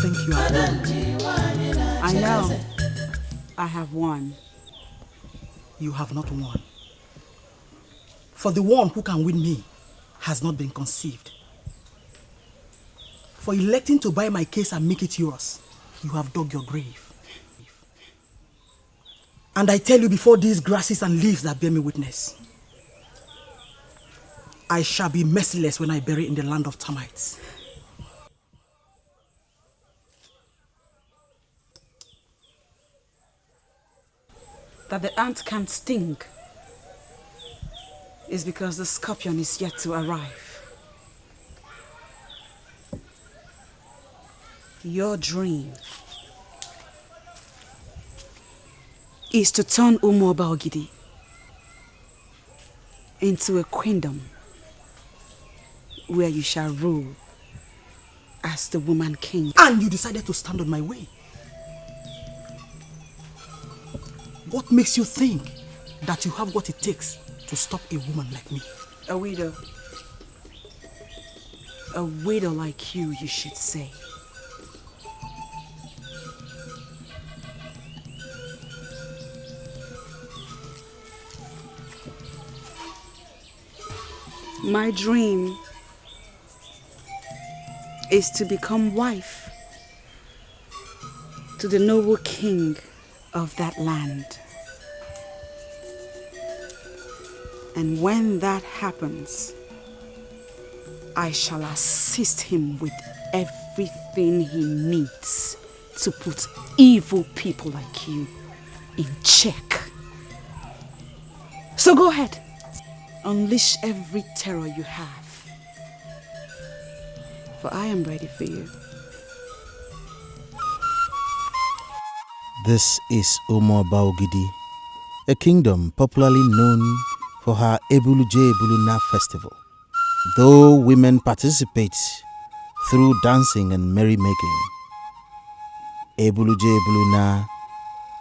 think you have won. I know. I have won. You have not won. For the one who can win me has not been conceived. For electing to buy my case and make it yours, you have dug your grave. And I tell you before these grasses and leaves that bear me witness, I shall be merciless when I bury in the land of termites. That the ant can't sting is because the scorpion is yet to arrive. Your dream is to turn Ogidi into a kingdom where you shall rule as the woman king. And you decided to stand on my way. What makes you think that you have what it takes to stop a woman like me? A widow. A widow like you should say. My dream is to become wife to the noble king of that land. And when that happens, I shall assist him with everything he needs to put evil people like you in check. So go ahead, unleash every terror you have, for I am ready for you. This is Ogidi, a kingdom popularly known for her Ebuluje Ebuluna festival. Though women participate through dancing and merrymaking, Ebuluje Ebuluna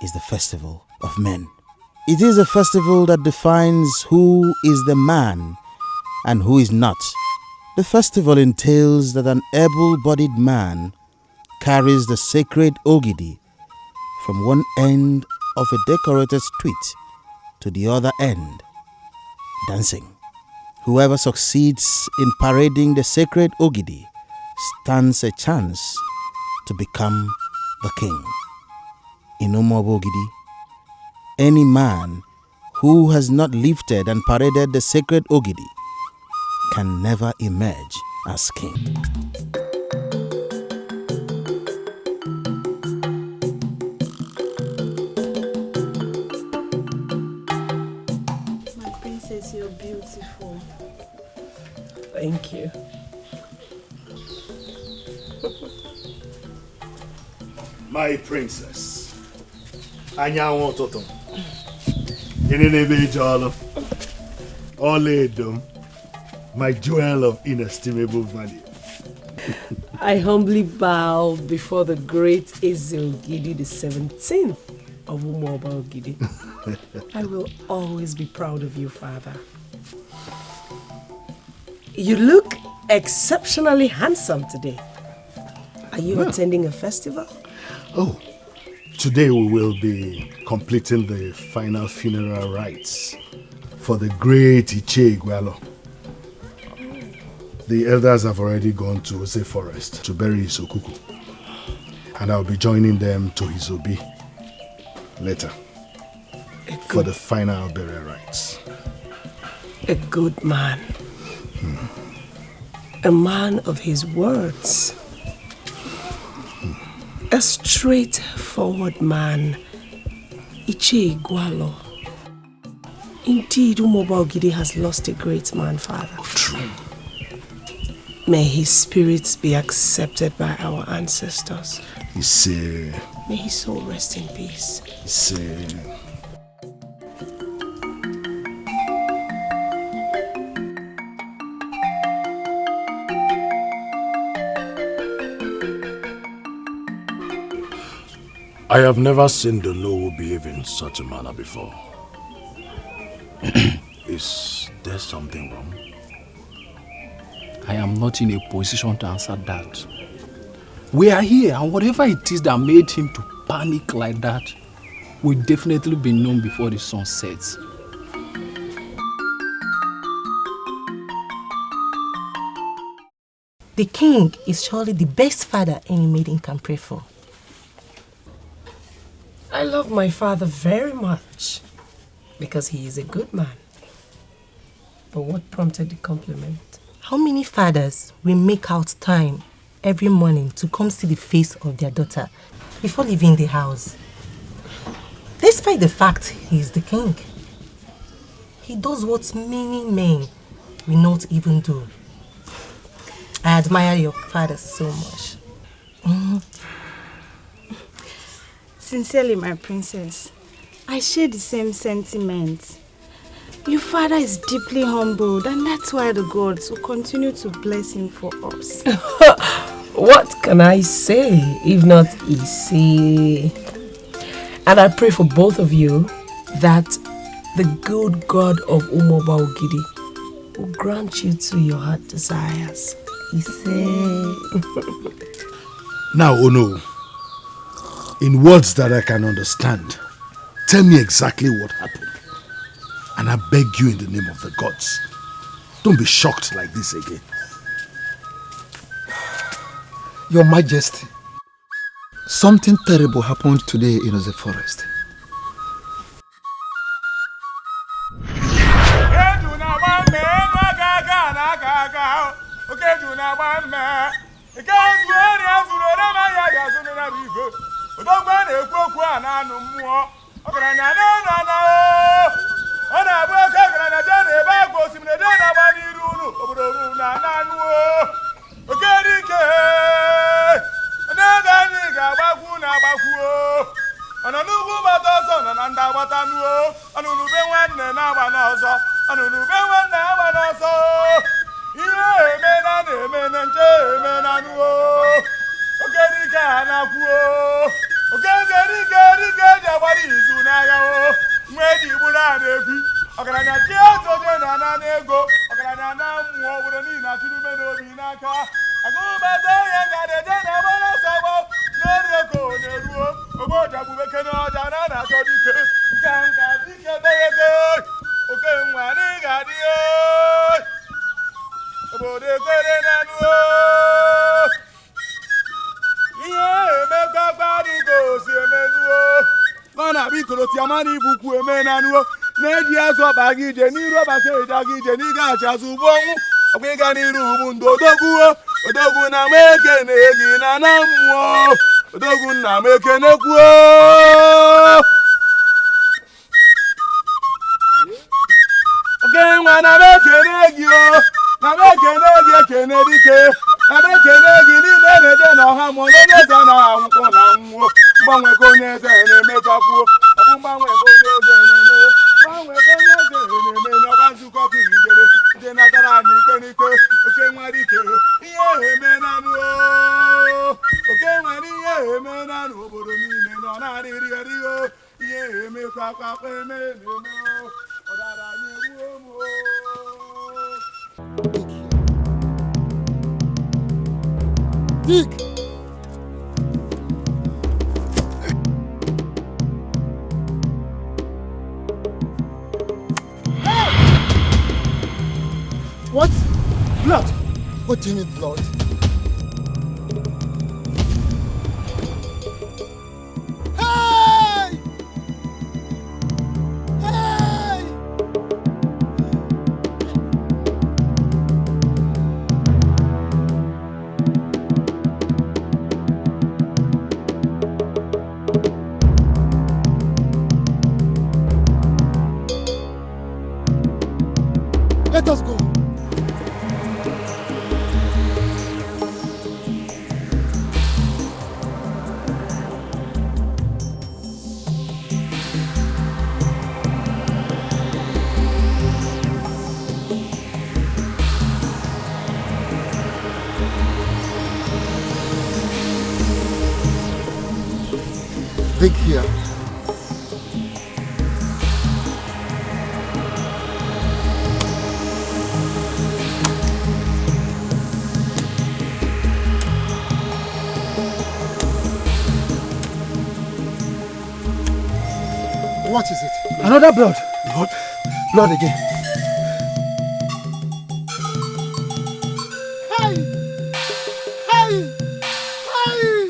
is the festival of men. It is a festival that defines who is the man and who is not. The festival entails that an able-bodied man carries the sacred Ogidi from one end of a decorated street to the other end, dancing. Whoever succeeds in parading the sacred Ogidi stands a chance to become the king. In Ogidi, any man who has not lifted and paraded the sacred Ogidi can never emerge as king. My princess, you're beautiful. Thank you. My princess. Anyanwụ ụtụtụ. Gịnị na-ebe ije ọlụ? Ọlaedo, my jewel of inestimable value. I humbly bow before the great Ezeonu the 17th of Ogidi. I will always be proud of you, father. You look exceptionally handsome today. Are you attending a festival? Oh, today we will be completing the final funeral rites for the great Ichie. The elders have already gone to Ose Forest to bury his Okuku, and I'll be joining them to his Obi later for the final burial rites. A good man. A man of his words. A straightforward man. Ichie Igwalo. Indeed, Ogidi has lost a great man, father. True. May his spirits be accepted by our ancestors. May his soul rest in peace. I have never seen the Nowo behave in such a manner before. Is there something wrong? I am not in a position to answer that. We are here, and whatever it is that made him to panic like that will definitely be known before the sun sets. The king is surely the best father any maiden can pray for. I love my father very much because he is a good man. But what prompted the compliment? How many fathers will make out time every morning to come see the face of their daughter before leaving the house? Despite the fact he is the king, he does what many men will not even do. I admire your father so much. Sincerely, my princess, I share the same sentiments. Your father is deeply humbled, and that's why the gods will continue to bless him for us. What can I say if not easy? And I pray for both of you that the good God of Ogidi will grant you to your heart desires. Now, Ono, in words that I can understand, tell me exactly what happened. And I beg you in the name of the gods, don't be shocked like this again. Your Majesty, something terrible happened today in the forest. What? Blood? What do you mean blood? Hey! Hey! Let us go. Dig here. What is it? Another blood. Blood? Blood again. Hey! Hey! Hey!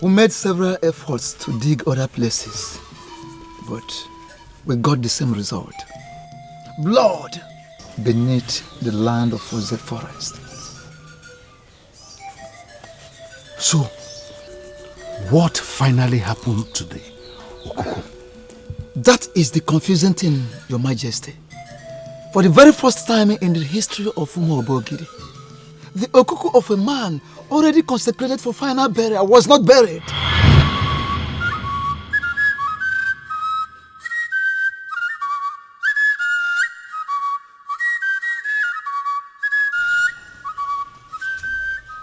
We made several efforts to dig other places, but we got the same result. Blood beneath the land of the forest. So, what finally happened today, Okuku? That is the confusing thing, Your Majesty. For the very first time in the history of Umobogiri, the Okuku of a man already consecrated for final burial was not buried.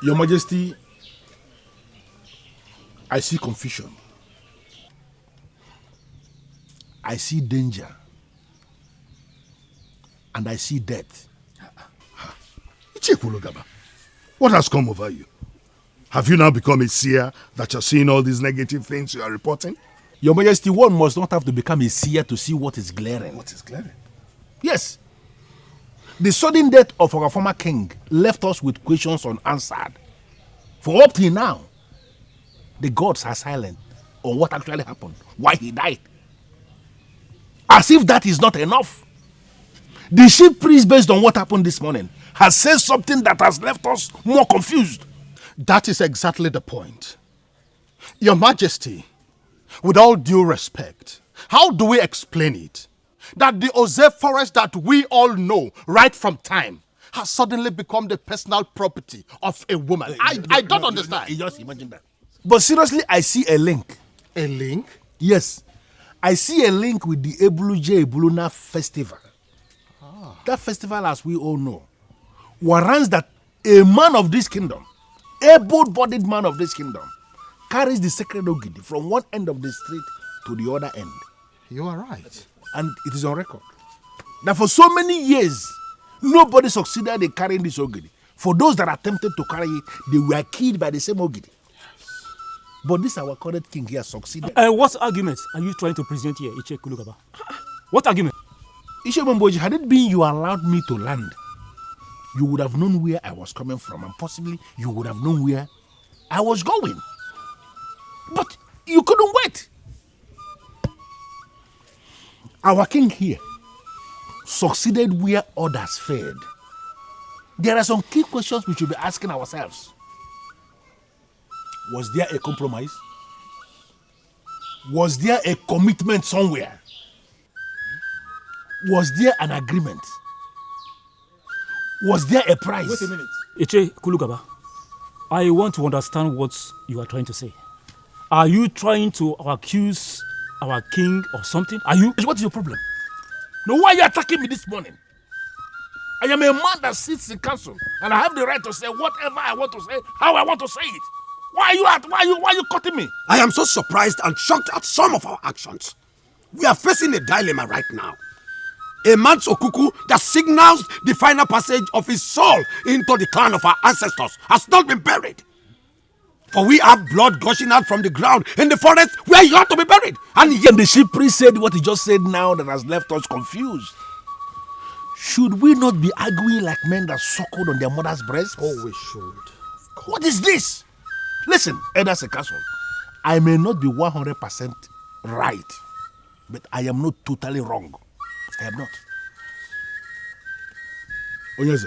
Your Majesty, I see confusion. I see danger. And I see death. Chukwuka, what has come over you? Have you now become a seer that you're seeing all these negative things you are reporting? Your Majesty, one must not have to become a seer to see what is glaring. What is glaring? Yes. The sudden death of our former king left us with questions unanswered. For up till now, the gods are silent on what actually happened, why he died. As if that is not enough. The chief priest, based on what happened this morning, has said something that has left us more confused. That is exactly the point. Your Majesty, with all due respect, how do we explain it? That the Oze forest that we all know right from time has suddenly become the personal property of a woman. I don't understand. Just imagine that. But seriously, I see a link. A link? Yes. I see a link with the Ebuluna festival. That festival, as we all know, warrants that a man of this kingdom, able-bodied man of this kingdom, carries the sacred Ogidi from one end of the street to the other end. You are right. And it is on record that for so many years, nobody succeeded in carrying this Ogidi. For those that attempted to carry it, they were killed by the same Ogidi. But this our current king here succeeded. What arguments are you trying to present here, Iche Kulugaba? What argument? Iche Momboji, had it been you allowed me to land, you would have known where I was coming from, and possibly you would have known where I was going. But you couldn't wait. Our king here succeeded where others failed. There are some key questions we should be asking ourselves. Was there a compromise? Was there a commitment somewhere? Was there an agreement? Was there a price? Wait a minute. Iche Kulugaba, I want to understand what you are trying to say. Are you trying to accuse our king or something? Are you? What is your problem? No, why are you attacking me this morning? I am a man that sits in council, and I have the right to say whatever I want to say, how I want to say it. Why are you cutting me? I am so surprised and shocked at some of our actions. We are facing a dilemma right now. A man's okuku that signals the final passage of his soul into the clan of our ancestors has not been buried. For we have blood gushing out from the ground in the forest where he ought to be buried. And yet the chief priest said what he just said now that has left us confused. Should we not be arguing like men that suckled on their mother's breast? Oh, we should. What is this? Listen, Elders Castle, I may not be 100% right, but I am not totally wrong. I am not. Onyeze,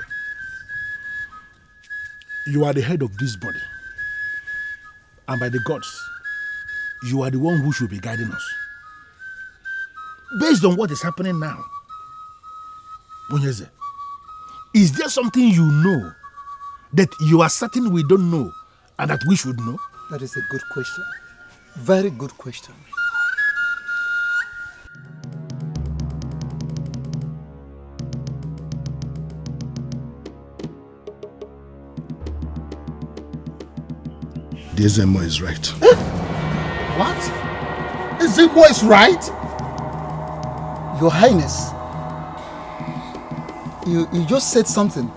you are the head of this body. And by the gods, you are the one who should be guiding us. Based on what is happening now, Onyeze, is there something you know that you are certain we don't know and that we should know? That is a good question. Very good question. The Ezeonu is right. What? Ezeonu is right? Your Highness, You just said something.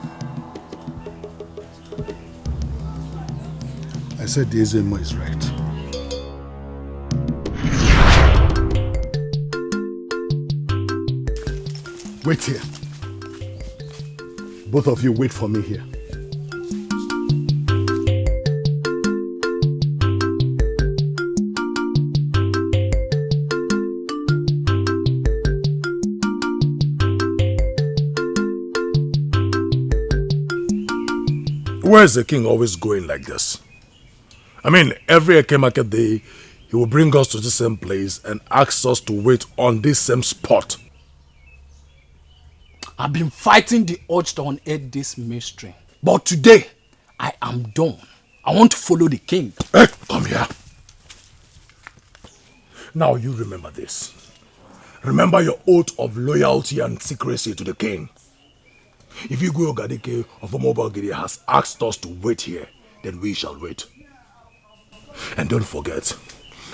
I said the Ezeonu is right. Wait here. Both of you wait for me here. Where is the king always going like this? I mean, every Eke market day, he will bring us to the same place and ask us to wait on this same spot. I've been fighting the urge to unearth this mystery. But today, I am done. I want to follow the king. Hey, come here. Now you remember this. Remember your oath of loyalty and secrecy to the king. If Igwe Ogadike of Omobagiri has asked us to wait here, then we shall wait. And don't forget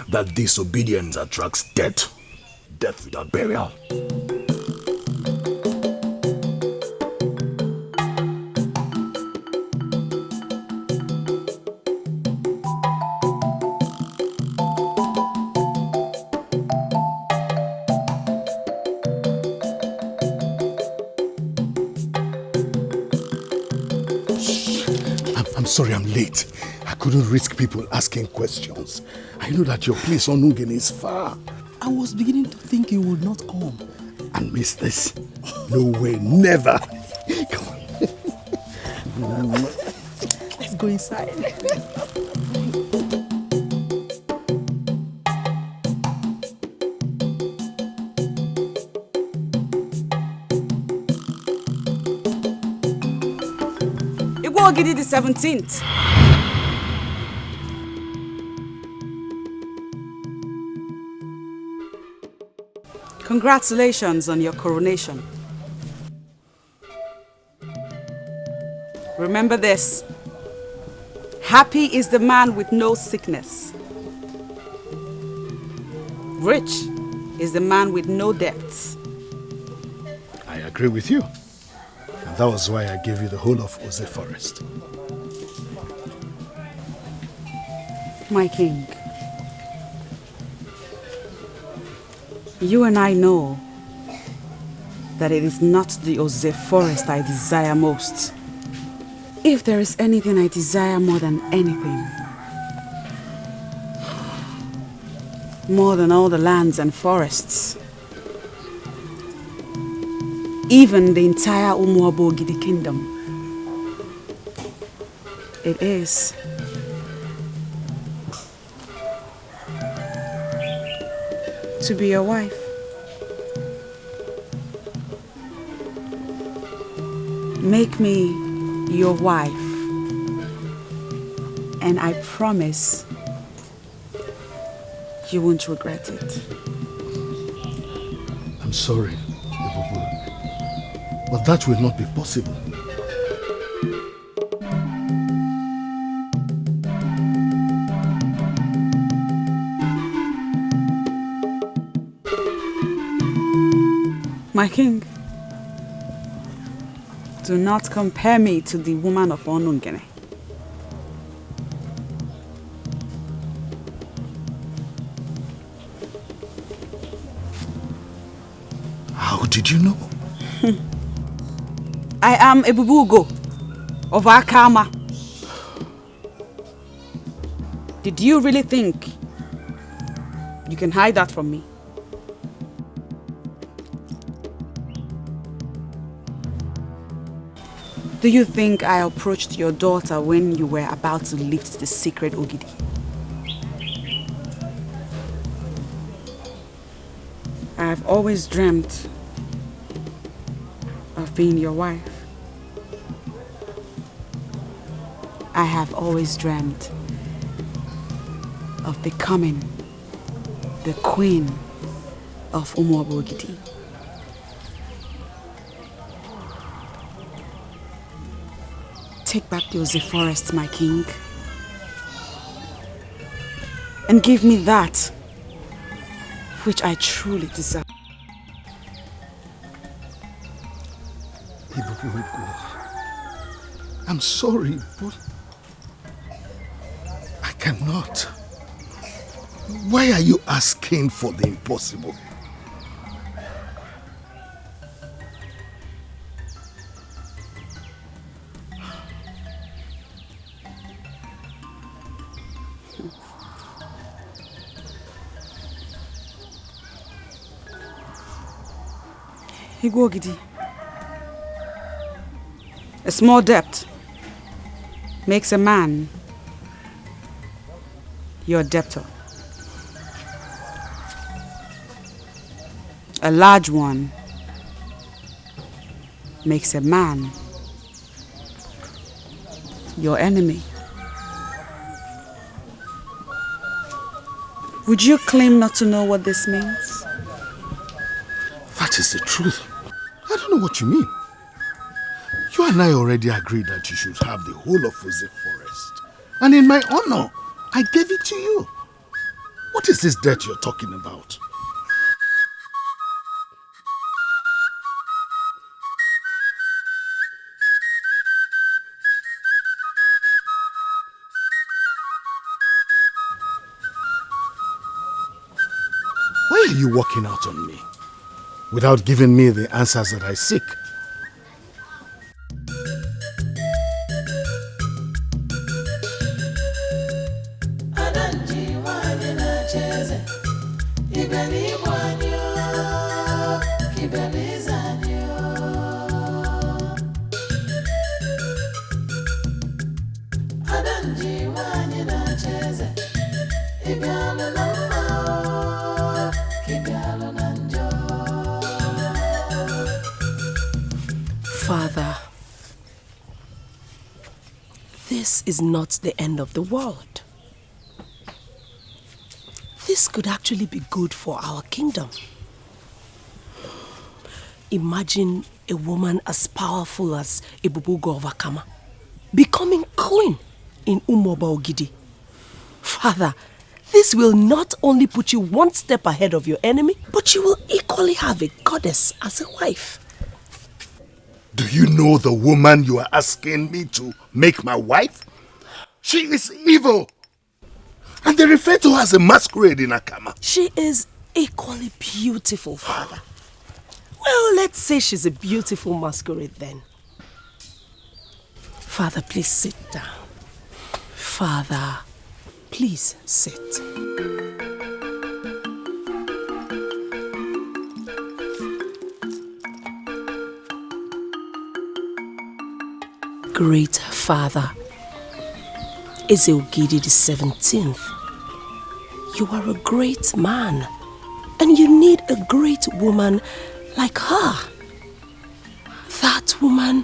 that disobedience attracts death. Death without burial. I'm sorry I'm late. I couldn't risk people asking questions. I know that your place on Ungen is far. I was beginning to think you would not come. And miss this? No way, never. Come on. Let's go inside. Ogidi the 17th. Congratulations on your coronation. Remember this. Happy is the man with no sickness. Rich is the man with no debts. I agree with you. That was why I gave you the whole of Oze Forest. My king, you and I know that it is not the Oze Forest I desire most. If there is anything I desire more than anything, more than all the lands and forests, even the entire Umuabogidi kingdom, it is to be your wife. Make me your wife, and I promise you won't regret it. I'm sorry, Ibubu, but that will not be possible. My king, do not compare me to the woman of Onungene. How did you know? I am Ebubugo of Akama. Did you really think you can hide that from me? Do you think I approached your daughter when you were about to lift the sacred Ogidi? I've always dreamt of being your wife. I have always dreamt of becoming the queen of Umuabogidi. Take back the Oze Forest, my king, and give me that which I truly desire. Ibubu, I'm sorry, but I cannot. Why are you asking for the impossible? Igwogidi. A small debt makes a man your debtor. A large one makes a man your enemy. Would you claim not to know what this means? That is the truth. I don't know what you mean. You and I already agreed that you should have the whole of Ose Forest. And in my honor, I gave it to you. What is this debt you're talking about? Why are you walking out on me without giving me the answers that I seek? Father, this is not the end of the world. This could actually be good for our kingdom. Imagine a woman as powerful as Ebubugo of Akama becoming queen in Umobaogidi. Father, this will not only put you one step ahead of your enemy, but you will equally have a goddess as a wife. Do you know the woman you are asking me to make my wife? She is evil. And they refer to her as a masquerade in Akama. She is equally beautiful, Father. Well, let's say she's a beautiful masquerade then. Father, please sit down. Father, please sit. Great Father, Ezeogidi the 17th, you are a great man, and you need a great woman like her. That woman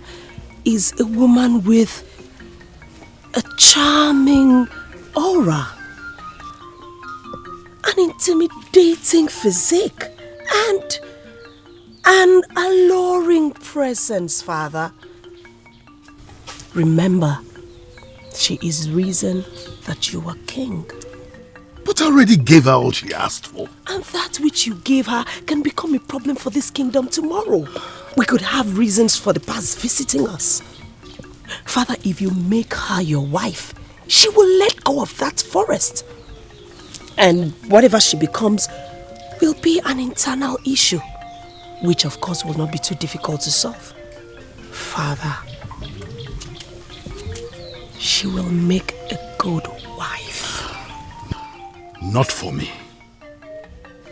is a woman with a charming aura, an intimidating physique, and an alluring presence, Father. Remember, she is reason that you are king. But I already gave her all she asked for. And that which you gave her can become a problem for this kingdom tomorrow. We could have reasons for the past visiting us. Father, if you make her your wife, she will let go of that forest. And whatever she becomes will be an internal issue, which of course will not be too difficult to solve. Father, she will make a good wife. Not for me.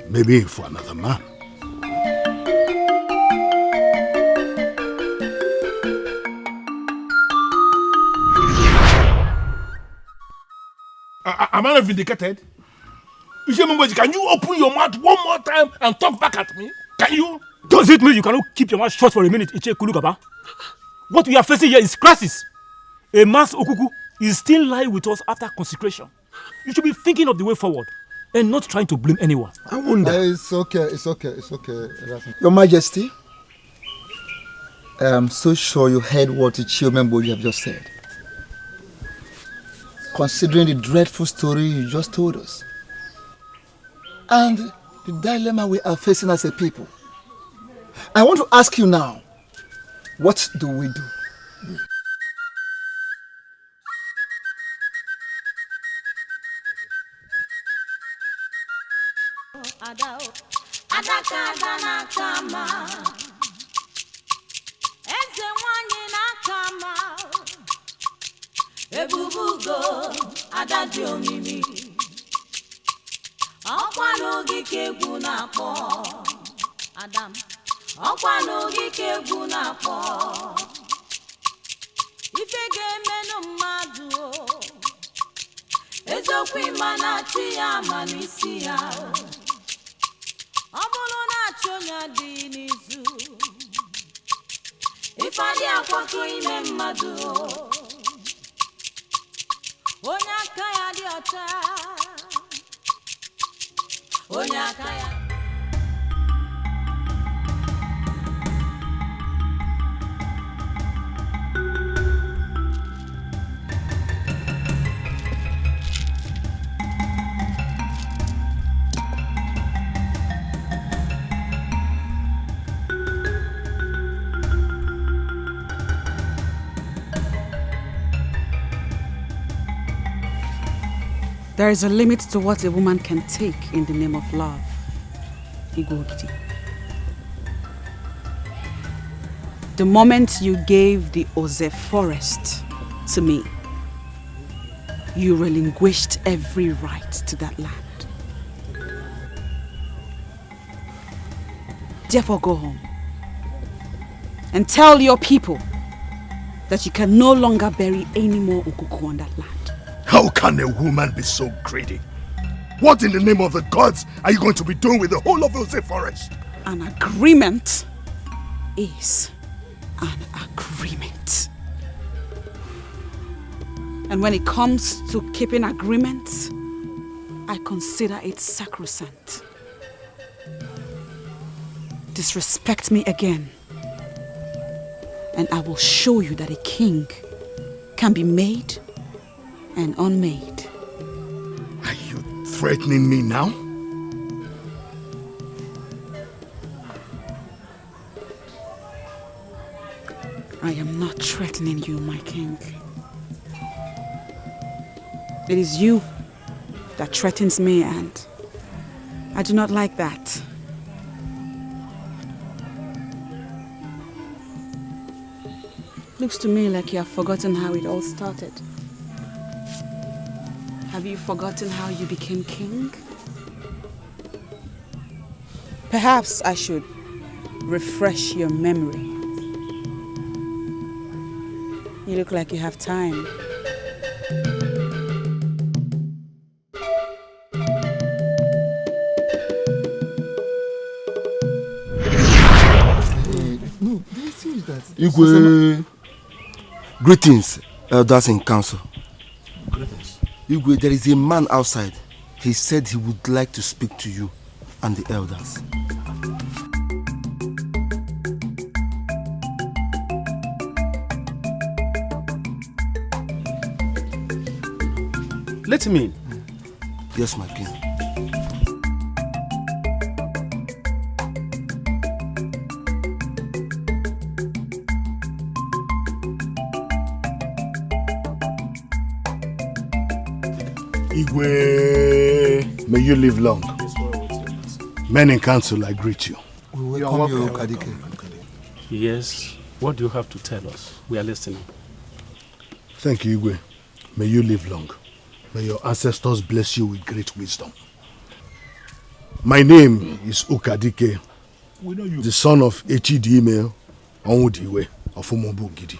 Maybe for another man. Am I not vindicated? Can you open your mouth one more time and talk back at me? Can you? Does it mean you cannot keep your mouth shut for a minute, Iche Kulugaba? What we are facing here is crisis. A mass Okuku is still lying with us after consecration. You should be thinking of the way forward and not trying to blame anyone. I wonder. It's okay. Your Majesty, I am so sure you heard what Chioma have just said. Considering the dreadful story you just told us, and the dilemma we are facing as a people, I want to ask you now, What do we do? Ebubugo adadi omimi ọkwa n'ogige egwu na-akpọ Adam ọkwa n'ogige egwu na-akpọ ife ga-emenụ mmadụ eziokwu ịma na-achị ya ma n'isi ya ọ bụrụ na-achị onye dị n'izu ife adị akwakọ ime mmadụ onye aka ya dị ọcha onye aka ya There is a limit to what a woman can take in the name of love, Igwogidi. The moment you gave the Oze forest to me, you relinquished every right to that land. Therefore, go home and tell your people that you can no longer bury any more Ukuku on that land. How can a woman be so greedy? What in the name of the gods are you going to be doing with the whole of Ose Forest? An agreement is an agreement. And when it comes to keeping agreements, I consider it sacrosanct. Disrespect me again, and I will show you that a king can be made and unmade. Are you threatening me now? I am not threatening you, my king. It is you that threatens me, and I do not like that. Looks to me like you have forgotten how it all started. Have you forgotten how you became king? Perhaps I should refresh your memory. You look like you have time. No, this is that. Igwe, greetings, elders in council. Greetings. Igwe, there is a man outside. He said he would like to speak to you and the elders. Let him in. Yes, my king. Igwe, may you live long. Men in council, I greet you. We welcome you, Kadike. Yes, what do you have to tell us? We are listening. Thank you, Igwe. May you live long. May your ancestors bless you with great wisdom. My name is Ukadike, the son of Echidime Onwudiwe of Umobugidi.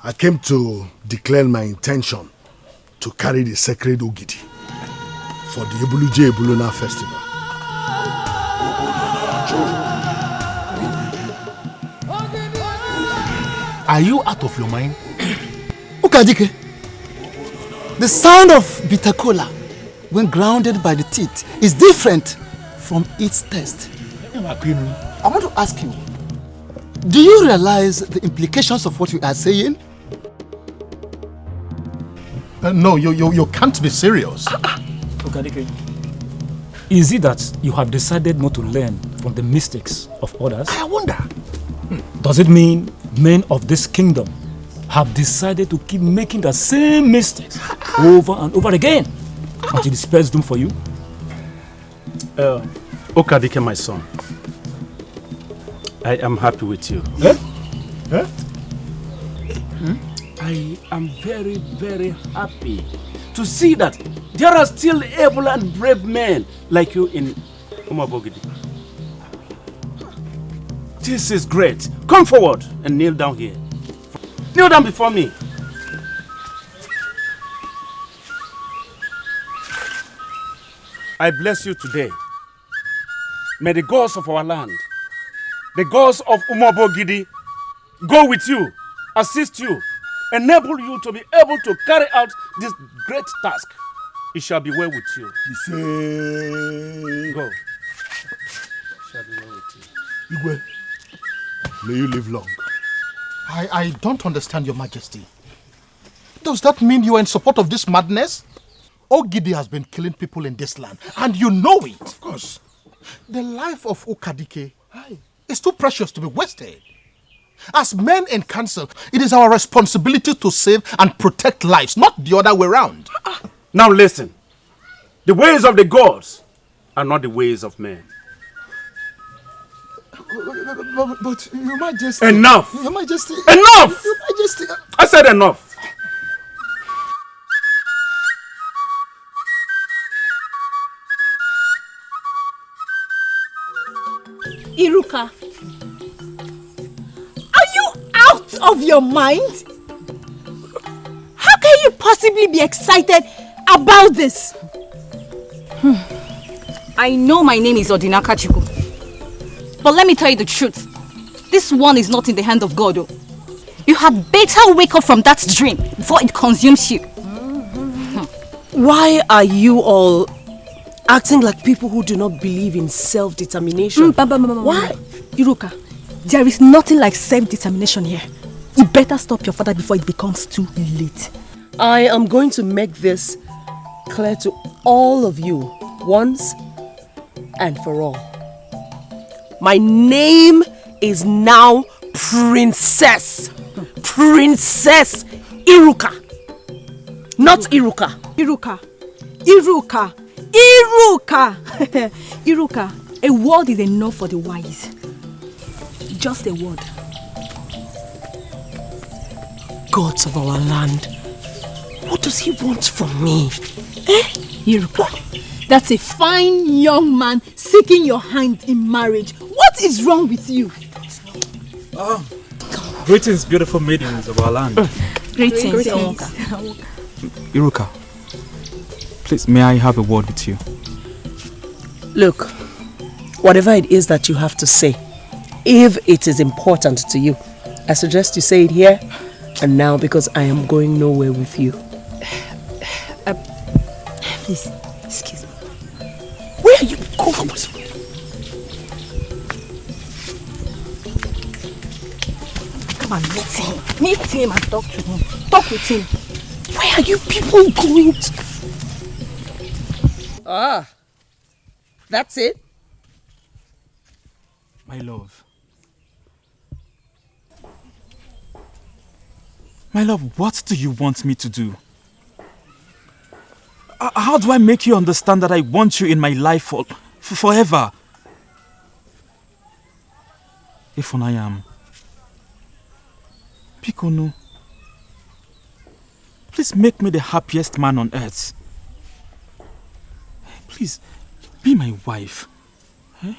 I came to declare my intention to carry the sacred Ogidi for the Ebuluje Ebuluna festival. Are you out of your mind? Ukadike, the sound of bitter cola when grounded by the teeth is different from its taste. I want to ask you, do you realize the implications of what you are saying? No, you can't be serious. Okadike, is it that you have decided not to learn from the mistakes of others? I wonder. Does it mean men of this kingdom have decided to keep making the same mistakes over and over again until it spells doom for you? Okadike, my son, I am happy with you. I am very, very happy to see that there are still able and brave men like you in Umabogidi. This is great. Come forward and kneel down here. Kneel down before me. I bless you today. May the gods of our land, the gods of Umabogidi, go with you, assist you, enable you to be able to carry out this great task. It shall be well with you. Go. It shall be well with you. Igwe, may you live long. I don't understand, Your Majesty. Does that mean you are in support of this madness? Ogidi has been killing people in this land, and you know it. Of course. The life of Okadike is too precious to be wasted. As men in council, it is our responsibility to save and protect lives, not the other way around. Now listen. The ways of the gods are not the ways of men. But Your Majesty... Enough! Your Majesty... Enough! Your Majesty... I said enough! Iruka, are you out of your mind? How can you possibly be excited about this? I know my name is Odinaka Chiku, but let me tell you the truth. This one is not in the hand of God. Oh. You had better wake up from that dream before it consumes you. Why are you all acting like people who do not believe in self-determination? Why? Iruka, there is nothing like self-determination here. You better stop your father before it becomes too late. I am going to make this clear to all of you once and for all. My name is now Princess. Princess Iruka. Not Iruka. Iruka. Iruka. Iruka! Iruka, a word is enough for the wise. Just a word. Gods of our land, what does he want from me? Iruka, that's a fine young man seeking your hand in marriage. What is wrong with you? Greetings, beautiful maidens of our land. Greetings. Iruka, please, may I have a word with you? Look, whatever it is that you have to say, if it is important to you, I suggest you say it here and now because I am going nowhere with you. Please, excuse me. Where are you going? Come on, meet him. Meet him and talk to him. Talk with him. Where are you people going to? Ah, that's it? My love. My love, what do you want me to do? How do I make you understand that I want you in my life forever? If I am. Pikono. Please make me the happiest man on earth. Please, be my wife. Eh?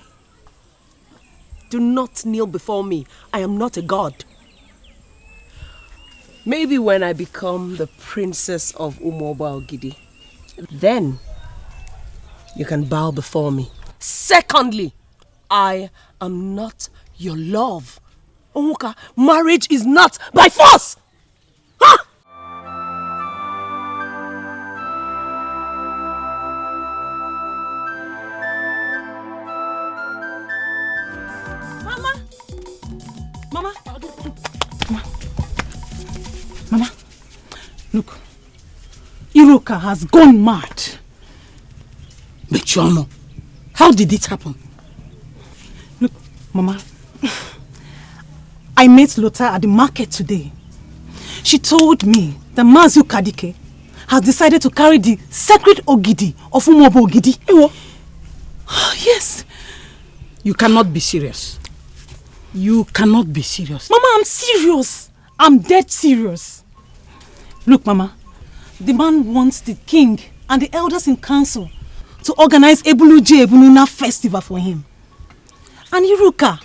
Do not kneel before me. I am not a god. Maybe when I become the princess of Umobaogidi, then you can bow before me. Secondly, I am not your love. Omuka, marriage is not by force! Ha! Mama! Mama, look. Iruka has gone mad. But Chioma, how did it happen? Look, Mama, I met Lota at the market today. She told me that Mazu Kadike has decided to carry the sacred Ogidi of Umobo Ogidi. Yes. You cannot be serious. You cannot be serious. Mama, I'm serious. I'm dead serious. Look, Mama, the man wants the king and the elders in council to organize Ebuluje Ebununa festival for him. And Iruka,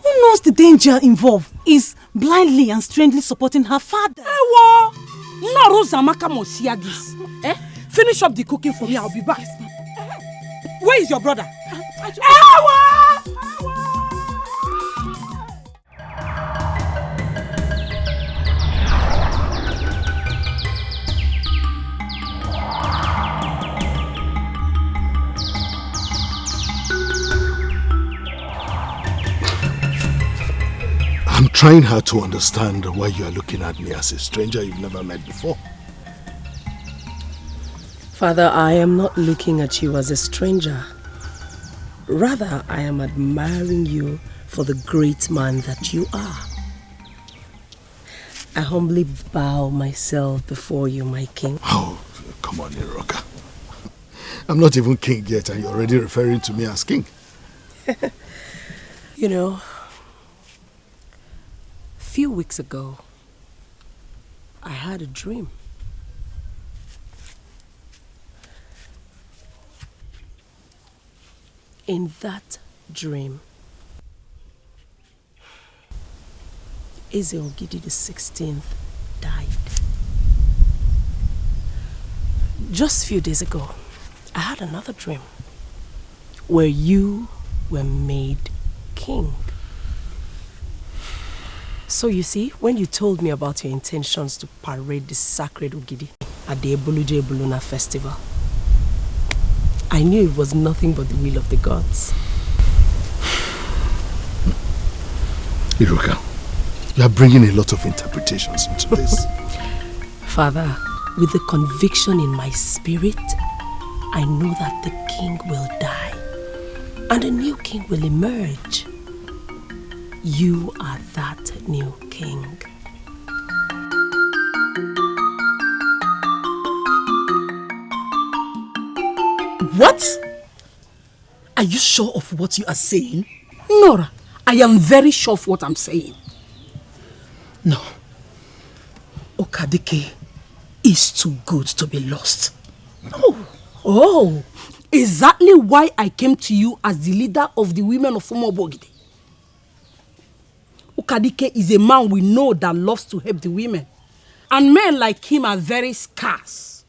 who knows the danger involved, is blindly and strangely supporting her father. Ewo! No, Rosamaka must hear this. Finish up the cooking for me, I'll be back. Where is your brother? Ewo! I'm trying hard to understand why you are looking at me as a stranger you've never met before. Father, I am not looking at you as a stranger. Rather, I am admiring you for the great man that you are. I humbly bow myself before you, my king. Oh, come on, Iroka. I'm not even king yet and you're already referring to me as king. You know, a few weeks ago, I had a dream. In that dream, Ezeonu the 16th died. Just a few days ago, I had another dream where you were made king. So you see, when you told me about your intentions to parade the sacred Ogidi at the Ebuluje Ebuluna festival, I knew it was nothing but the will of the gods. Iruka, you are bringing a lot of interpretations into this. Father, with the conviction in my spirit, I know that the king will die and a new king will emerge. You are that new king. What? Are you sure of what you are saying? Nora, I am very sure of what I'm saying. No. Okadike is too good to be lost. No. Oh, exactly why I came to you as the leader of the women of Umobogide. Okadike is a man we know that loves to help the women. And men like him are very scarce.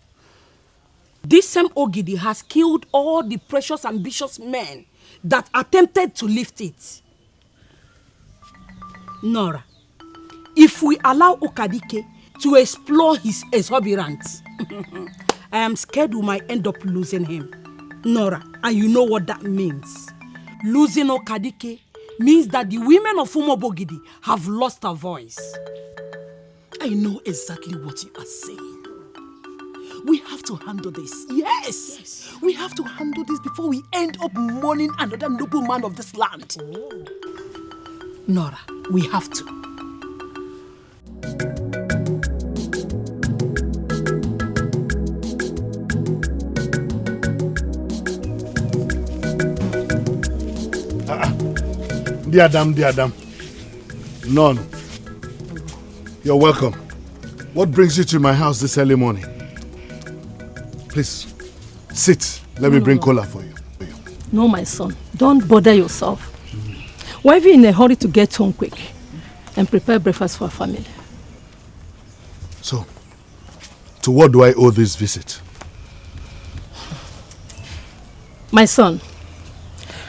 This same Ogidi has killed all the precious ambitious men that attempted to lift it. Nora, if we allow Okadike to explore his exuberance, I am scared we might end up losing him. Nora, and you know what that means. Losing Okadike means that the women of Umobogidi have lost their voice. I know exactly what you are saying. We have to handle this. Yes. We have to handle this before we end up mourning another noble man of this land. Oh. Nora, we have to. Dear Adam. None. You're welcome. What brings you to my house this early morning? Please, sit. Let me bring cola for you. No, my son. Don't bother yourself. Why are you in a hurry to get home quick and prepare breakfast for our family? So, to what do I owe this visit? My son,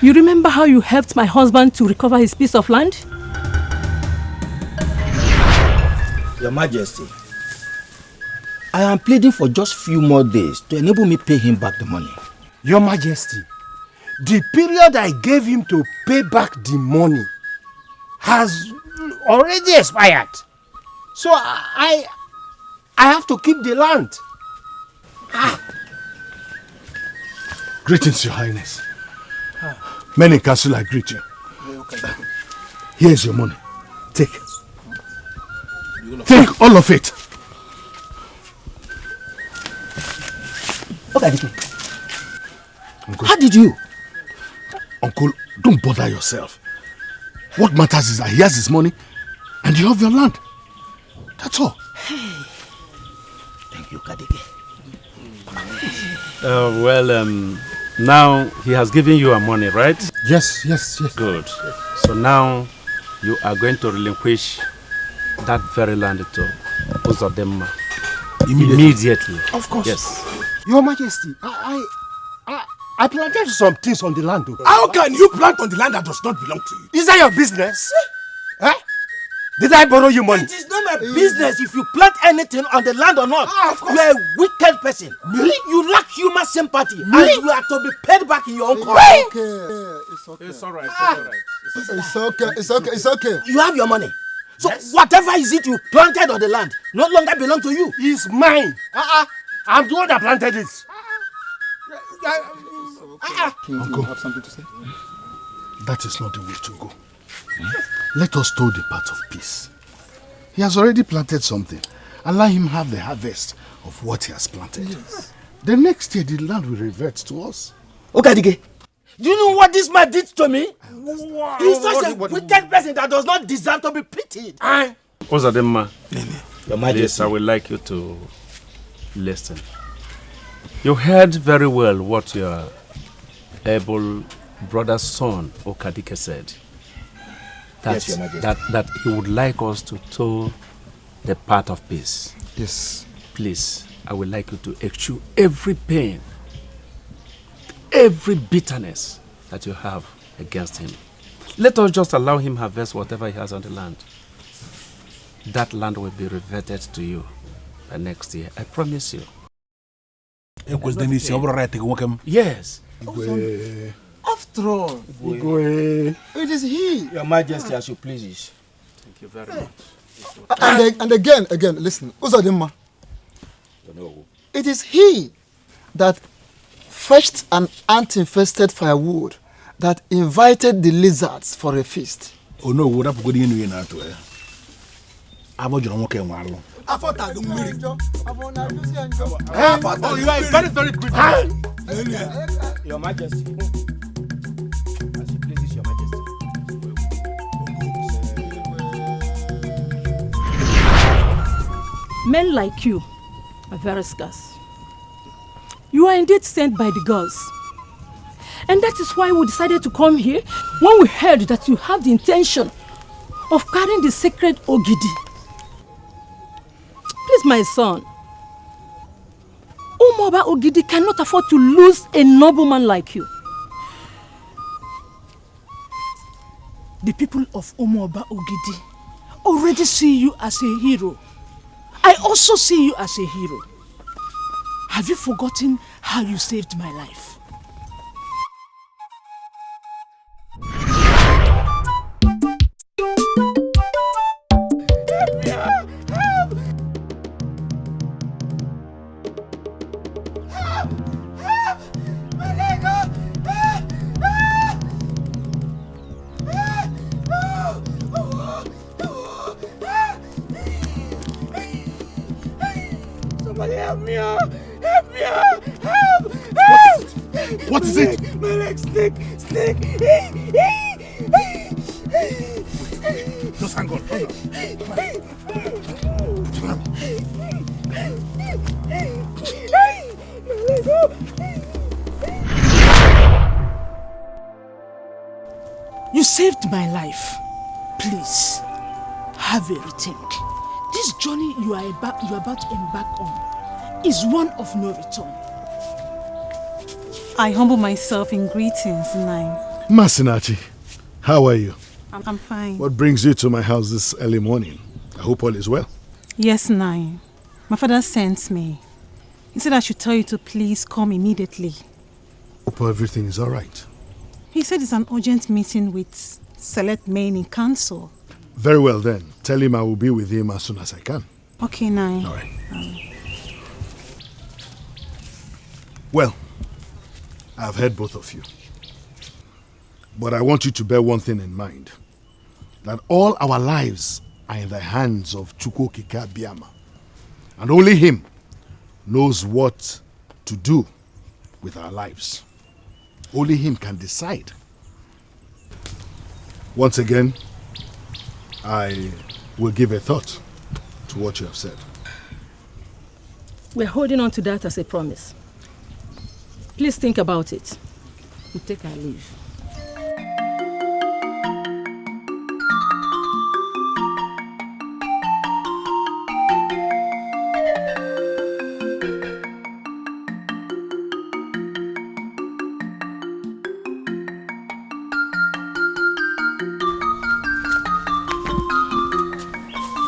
you remember how you helped my husband to recover his piece of land? Your Majesty, I am pleading for just few more days to enable me pay him back the money. Your Majesty, the period I gave him to pay back the money has already expired. So I have to keep the land. Greetings, Your Highness. Many castle I greet you. Here's your money. Take. Take all of it. Okay. Uncle. How did you? Uncle, don't bother yourself. What matters is that he has his money and you have your land. That's all. Thank you, Kadike. Now he has given you our money, right? Yes. Good. So now you are going to relinquish that very land to Uzodema immediately. Of course. Yes. Your Majesty, I planted some things on the land. How can you plant on the land that does not belong to you? Is that your business? Huh? Did I borrow you money? It is not my business if you plant anything on the land or not. Of course. You are a wicked person. Me? You lack human sympathy. Me? And you are to be paid back in your own coin. It's okay. It's all right. It's okay. You have your money. So whatever is it you planted on the land no longer belong to you. It's mine. I'm the one that planted it. King, Uncle, you have something to say? That is not the way to go. Let us tow the path of peace. He has already planted something. Allow him have the harvest of what he has planted. Yes. The next year, the land will revert to us. Okay, Dige. Do you know what this man did to me? He's such a wicked person that does not deserve to be pitied. Uzodema, Your Majesty. please, I would like you to listen. You heard very well what your able brother's son, Okadike, said. Yes, Your Majesty. That he would like us to tow the path of peace. Yes. Please, I would like you to eschew every pain, every bitterness that you have against him. Let us just allow him harvest whatever he has on the land. That land will be reverted to you by next year. I promise you. Yes. After all, it is he. Your Majesty, as you please. Thank you very much. And again, listen, Uzodema. It is he that fetched an ant-infested firewood that invited the lizards for a feast. Oh no, what up? Good evening, Nato. I'm not going to work. Oh, you are very, very good. Your Majesty. As you please, Your Majesty. Men like you are very scarce. You are indeed sent by the gods. And that is why we decided to come here when we heard that you have the intention of carrying the sacred Ogidi. Please, my son, Umoba Ogidi cannot afford to lose a nobleman like you. The people of Umoba Ogidi already see you as a hero. I also see you as a hero. Have you forgotten how you saved my life? Somebody help me out! Help me out! Help! What is it? My leg, snake! Just hang on. You saved my life. Please, have a rethink. This journey you are about to embark on is one of no return. I humble myself in greetings, Nai. Masinachi, how are you? I'm fine. What brings you to my house this early morning? I hope all is well. Yes, Nai. My father sent me. He said I should tell you to please come immediately. Hope everything is all right. He said it's an urgent meeting with select men in council. Very well then. Tell him I will be with him as soon as I can. Okay, Nai. All right. Well, I've heard both of you. But I want you to bear one thing in mind. That all our lives are in the hands of Chukwuka Biama. And only him knows what to do with our lives. Only him can decide. Once again, I will give a thought to what you have said. We're holding on to that as a promise. Please think about it. We take our leave.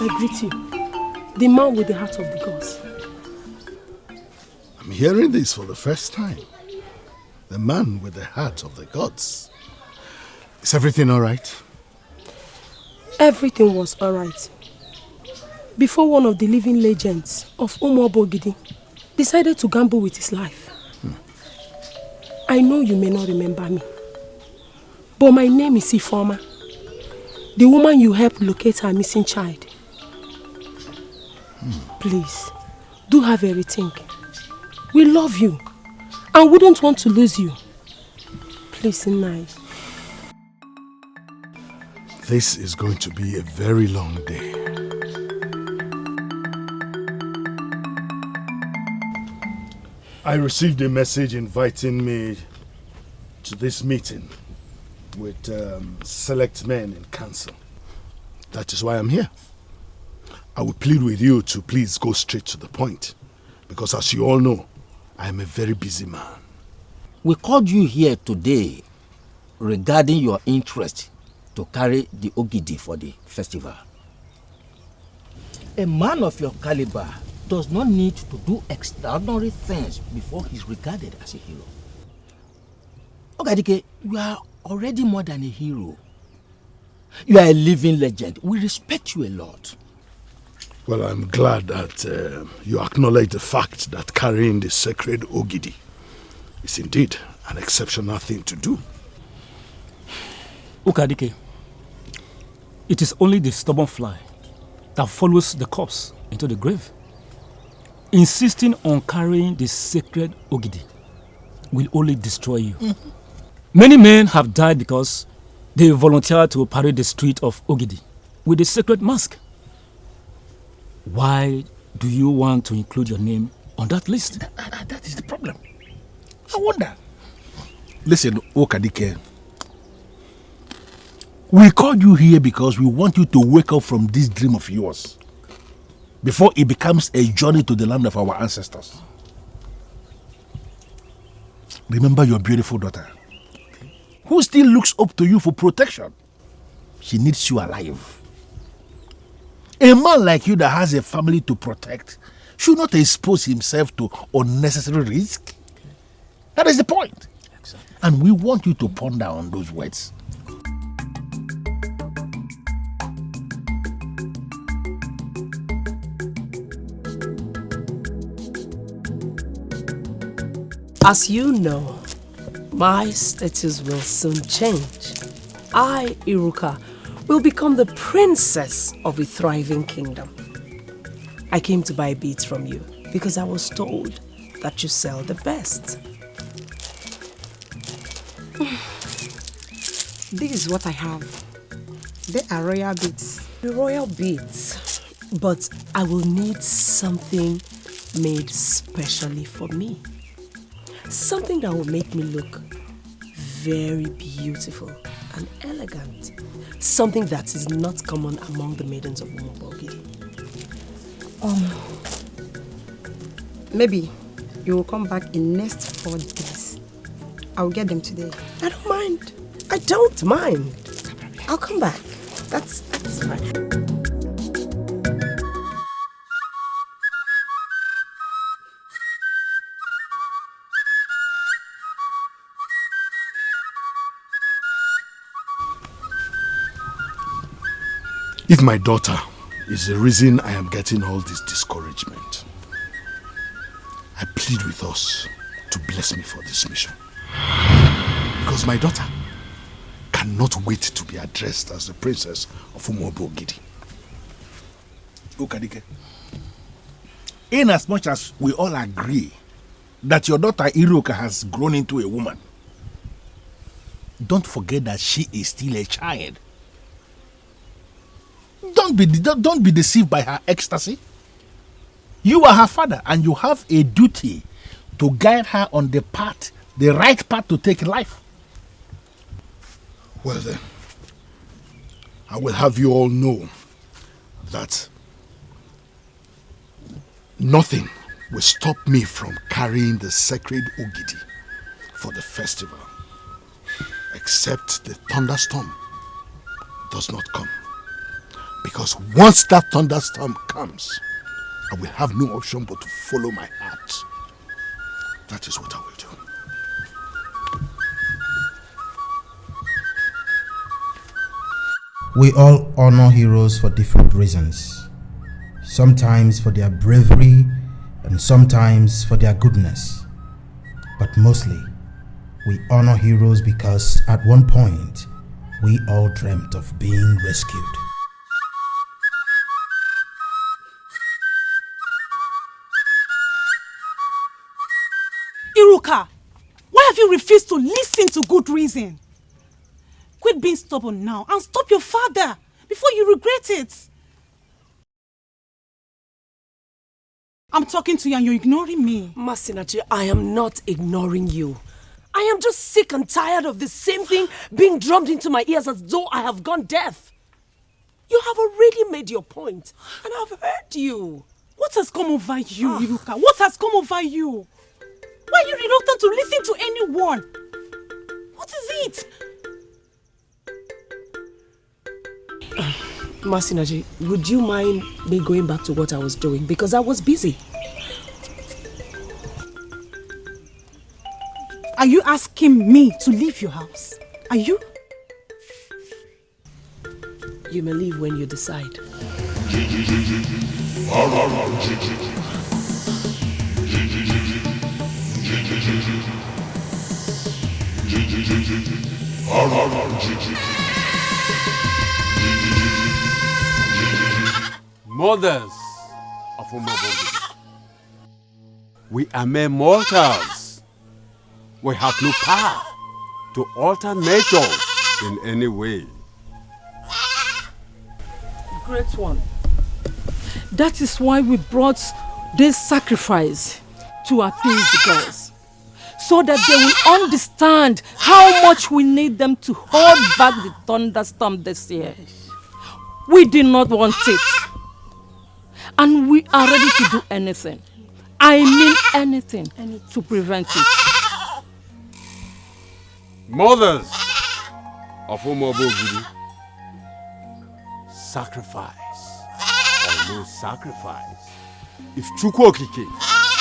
I greet you, the man with the heart of the gods. I'm hearing this for the first time. The man with the heart of the gods. Is everything all right? Everything was all right before one of the living legends of Umobogidi decided to gamble with his life. I know you may not remember me, but my name is Ifoma, the woman you helped locate her missing child. Please, do have a rethink. We love you and wouldn't want to lose you. Please, Nai. This is going to be a very long day. I received a message inviting me to this meeting with select men in council. That is why I'm here. I would plead with you to please go straight to the point, because as you all know, I am a very busy man. We called you here today regarding your interest to carry the Ogidi for the festival. A man of your caliber does not need to do extraordinary things before he's regarded as a hero. Ogadike, you are already more than a hero. You are a living legend. We respect you a lot. Well, I'm glad that you acknowledge the fact that carrying the sacred Ogidi is indeed an exceptional thing to do. Ukadike, it is only the stubborn fly that follows the corpse into the grave. Insisting on carrying the sacred Ogidi will only destroy you. Many men have died because they volunteered to parade the street of Ogidi with the sacred mask. Why do you want to include your name on that list? That is the problem. I wonder. Listen, Okadike. We called you here because we want you to wake up from this dream of yours before it becomes a journey to the land of our ancestors. Remember your beautiful daughter, who still looks up to you for protection. She needs you alive. A man like you that has a family to protect should not expose himself to unnecessary risk. That is the point. Exactly. And we want you to ponder on those words. As you know, my status will soon change. I, Iruka, will become the princess of a thriving kingdom. I came to buy beads from you because I was told that you sell the best. This is what I have. They are royal beads. Royal beads. But I will need something made specially for me. Something that will make me look very beautiful and elegant. Something that is not common among the maidens of Umobogidi. Maybe you will come back in next 4 days. I'll get them today. I don't mind. I don't mind. I'll come back. That's fine. If my daughter is the reason I am getting all this discouragement, I plead with us to bless me for this mission. Because my daughter cannot wait to be addressed as the princess of Umobogidi. Okadike, in as much as we all agree that your daughter Iruka has grown into a woman, don't forget that she is still a child. Don't be deceived by her ecstasy. You are her father, and you have a duty to guide her on the right path to take in life. Well then, I will have you all know that nothing will stop me from carrying the sacred Ogidi for the festival, except the thunderstorm does not come. Because once that thunderstorm comes, I will have no option but to follow my heart. That is what I will do. We all honor heroes for different reasons. Sometimes for their bravery and sometimes for their goodness. But mostly, we honor heroes because at one point, we all dreamt of being rescued. Iruka, why have you refused to listen to good reason? Quit being stubborn now and stop your father before you regret it. I'm talking to you and you're ignoring me. Masinachi, I am not ignoring you. I am just sick and tired of the same thing being drummed into my ears as though I have gone deaf. You have already made your point, and I've heard you. What has come over you, Iruka? What has come over you? Why are you reluctant to listen to anyone? What is it? Masinaji, would you mind me going back to what I was doing? Because I was busy. Are you asking me to leave your house? Are you? You may leave when you decide. Mothers of Umabogidi, we are mere mortals. We have no power to alter nature in any way. Great one. That is why we brought this sacrifice to appease the gods, so that they will understand how much we need them to hold back the thunderstorm this year. We did not want it, and we are ready to do anything. I mean anything to prevent it. Mothers of Umabogidi, sacrifice or no sacrifice, if Chukwuka,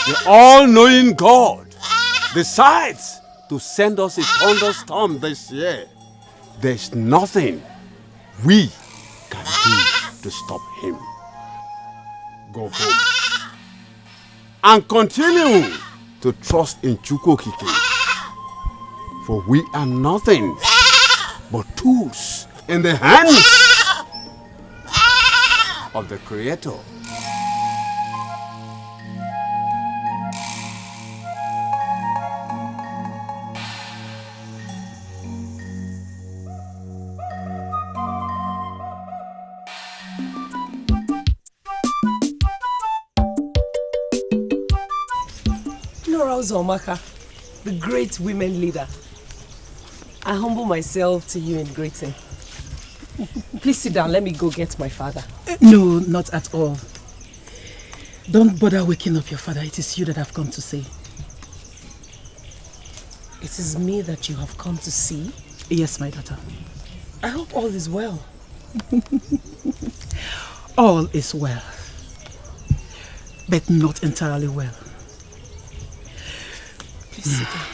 the all-knowing God, decides to send us a thunderstorm this year, there's nothing we can do to stop him. Go home and continue to trust in Chukwuka, for we are nothing but tools in the hands of the Creator. Zomaka, the great women leader. I humble myself to you in greeting. Please sit down, let me go get my father. No, not at all. Don't bother waking up your father. It is you that I've come to see. It is me that you have come to see? Yes, my daughter. I hope all is well. All is well, but not entirely well. Please sit down.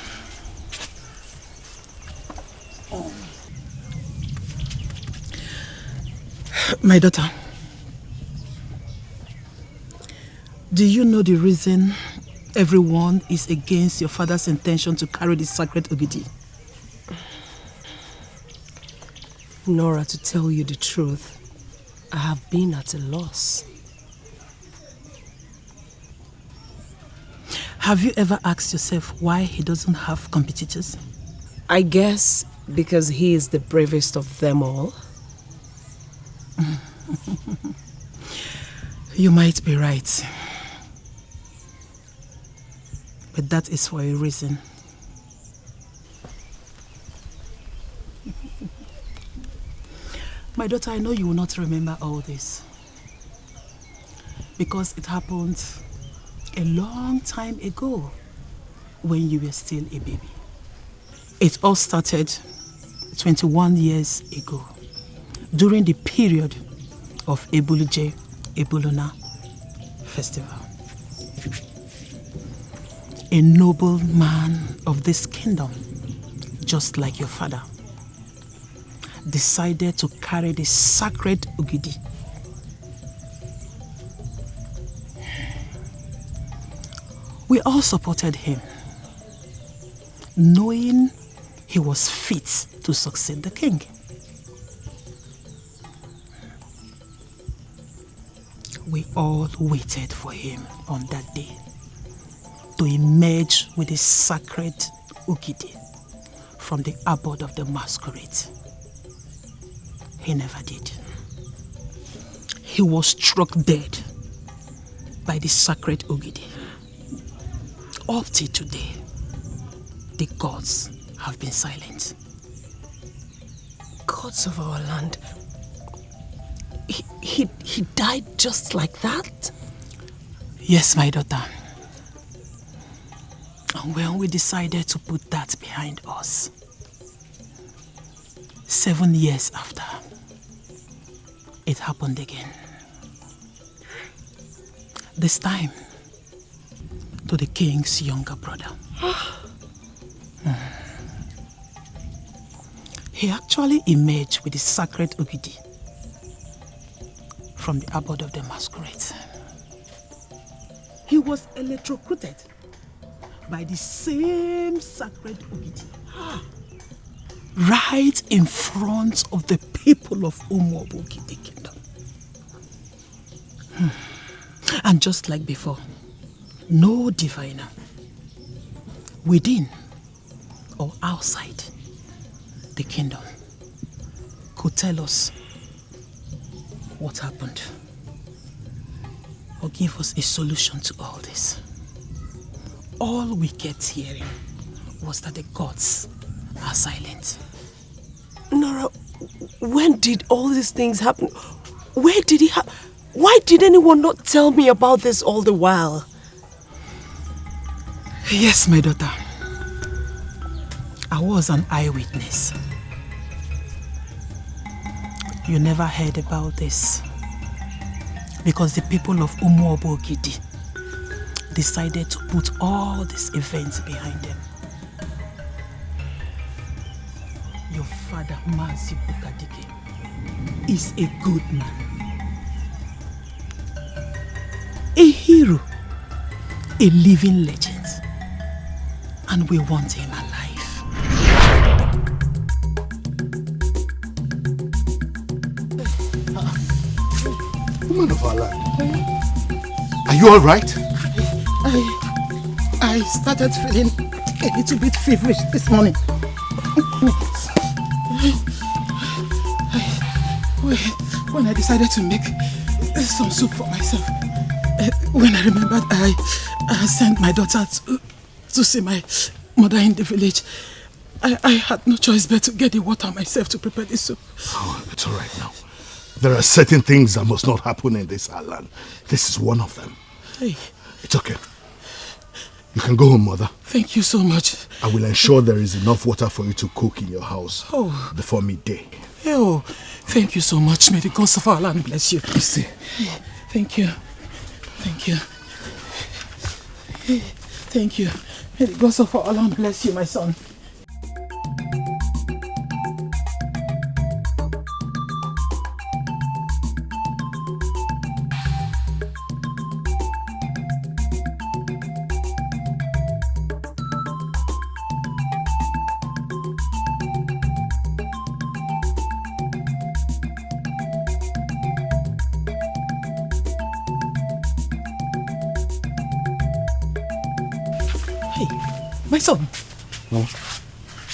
My daughter, do you know the reason everyone is against your father's intention to carry the sacred Ogidi? Nora, to tell you the truth, I have been at a loss. Have you ever asked yourself why he doesn't have competitors? I guess because he is the bravest of them all. You might be right. But that is for a reason. My daughter, I know you will not remember all this. Because it happened a long time ago when you were still a baby. It all started 21 years ago during the period of Ebuluje Ebuluna festival. A noble man of this kingdom, just like your father, decided to carry the sacred Ugidi. We all supported him, knowing he was fit to succeed the king. We all waited for him on that day to emerge with the sacred Ugidi from the abode of the masquerade. He never did. He was struck dead by the sacred Ugidi. Up till today, the gods have been silent. Gods of our land. He died just like that? Yes, my daughter. And when we decided to put that behind us, 7 years after, it happened again. This time, to the king's younger brother. He actually emerged with the sacred Ugidi from the abode of the masquerade. He was electrocuted by the same sacred Ugidi right in front of the people of Umobogidi kingdom. And just like before, no diviner, within or outside the kingdom, could tell us what happened or give us a solution to all this. All we kept hearing was that the gods are silent. Nora, when did all these things happen? Where did he happen? Why did anyone not tell me about this all the while? Yes, my daughter. I was an eyewitness. You never heard about this because the people of Umuobogidi decided to put all these events behind them. Your father, Mazi Bukadike, is a good man. A hero. A living legend. And we want him alive. Woman of our land, are you all right? I started feeling a little bit feverish this morning. When I decided to make some soup for myself, when I remembered I sent my daughter to see my mother in the village, I had no choice but to get the water myself to prepare the soup. Oh, it's all right now. There are certain things that must not happen in this island. This is one of them. Hey. It's okay. You can go home, mother. Thank you so much. I will ensure there is enough water for you to cook in your house before midday. Oh, thank you so much. May the gods of our land bless you. You see. Thank you. Thank you. Thank you. May the gods of our land bless you, my son. My son, Mama.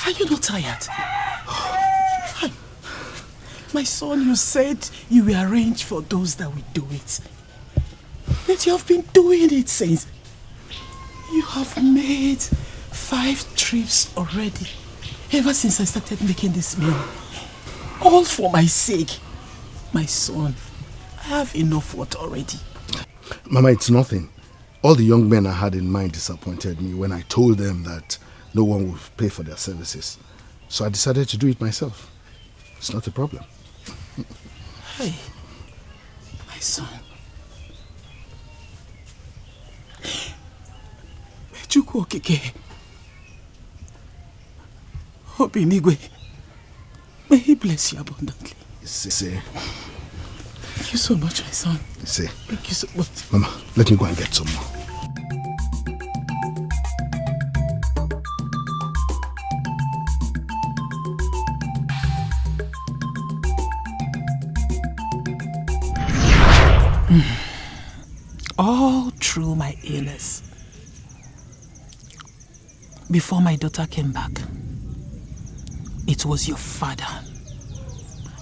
are you not tired? My son, you said you will arrange for those that will do it. But you have been doing it since. You have made 5 trips already, ever since I started making this meal. All for my sake. My son, I have enough water already. Mama, it's nothing. All the young men I had in mind disappointed me when I told them that no one would pay for their services. So I decided to do it myself. It's not a problem. Hey, my son. Chukwuka, Obinigwe, may he bless you abundantly. See. Thank you so much, my son. See. Thank you so much. Mama, let me go and get some more. All through my illness, before my daughter came back, it was your father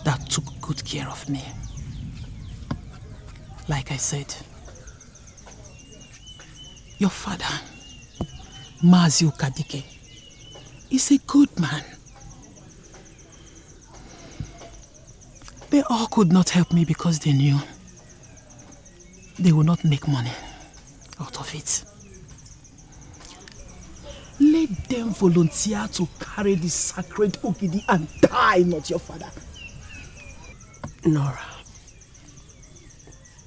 that took good care of me. Like I said, your father, Mazi Ukadike, is a good man. They all could not help me because they knew they will not make money out of it. Let them volunteer to carry the sacred Ogidi and die, not your father. Nora,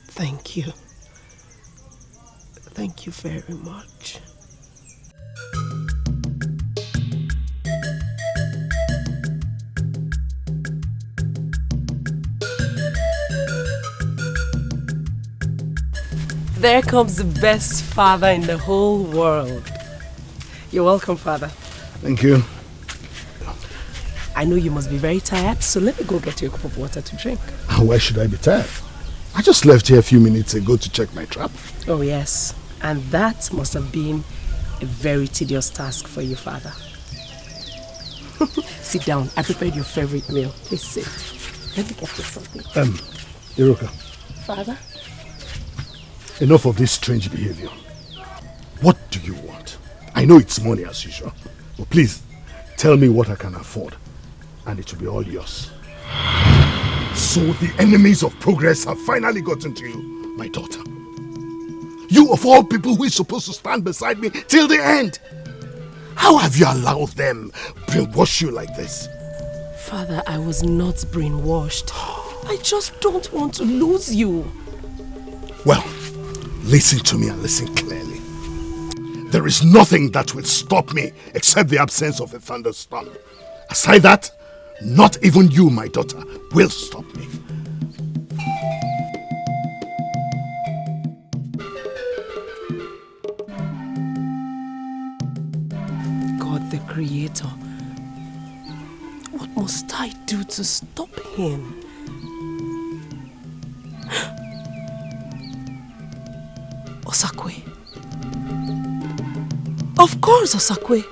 thank you. Thank you very much. There comes the best father in the whole world. You're welcome, Father. Thank you. I know you must be very tired, so let me go get you a cup of water to drink. Why should I be tired? I just left here a few minutes ago to check my trap. Oh, yes. And that must have been a very tedious task for you, Father. Sit down. I prepared your favorite meal. Please sit. Let me get you something. Iroka. Father? Enough of this strange behavior. What do you want? I know it's money as usual, but please, tell me what I can afford, and it will be all yours. So the enemies of progress have finally gotten to you, my daughter. You of all people who is supposed to stand beside me till the end. How have you allowed them brainwash you like this? Father, I was not brainwashed. I just don't want to lose you. Well, listen to me and listen clearly. There is nothing that will stop me except the absence of a thunderstorm. Aside that, not even you, my daughter, will stop me. God the Creator, what must I do to stop him? Osakwe. Of course, Osakwe.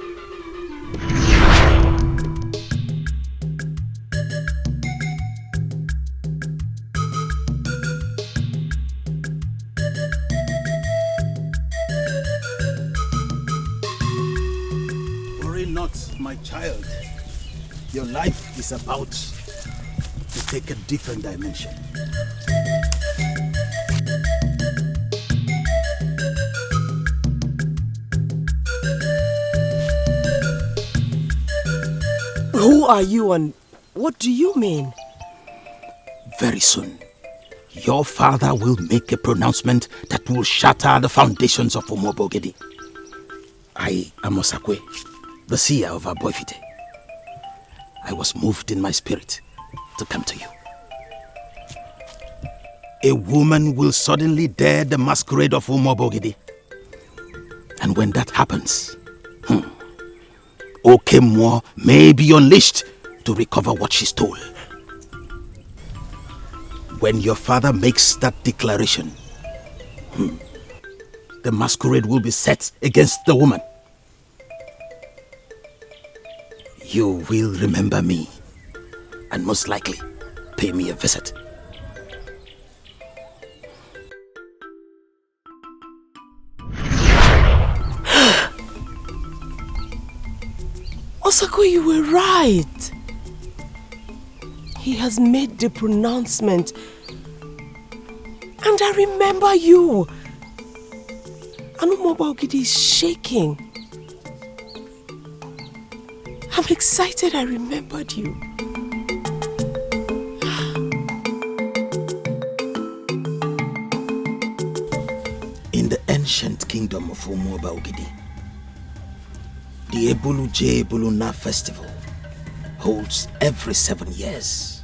Worry not, my child. Your life is about to take a different dimension. Who are you and what do you mean? Very soon, your father will make a pronouncement that will shatter the foundations of Umobogedi. I am Osakwe, the seer of Aboifite. I was moved in my spirit to come to you. A woman will suddenly dare the masquerade of Umobogedi. And when that happens, Okemwo may be unleashed to recover what she stole. When your father makes that declaration, the masquerade will be set against the woman. you will remember me and most likely pay me a visit. Osako, you were right. He has made the pronouncement. And I remember you. Umobo Ogidi is shaking. I'm excited I remembered you. In the ancient kingdom of Umobo Ogidi, the Ebulu festival holds every 7 years,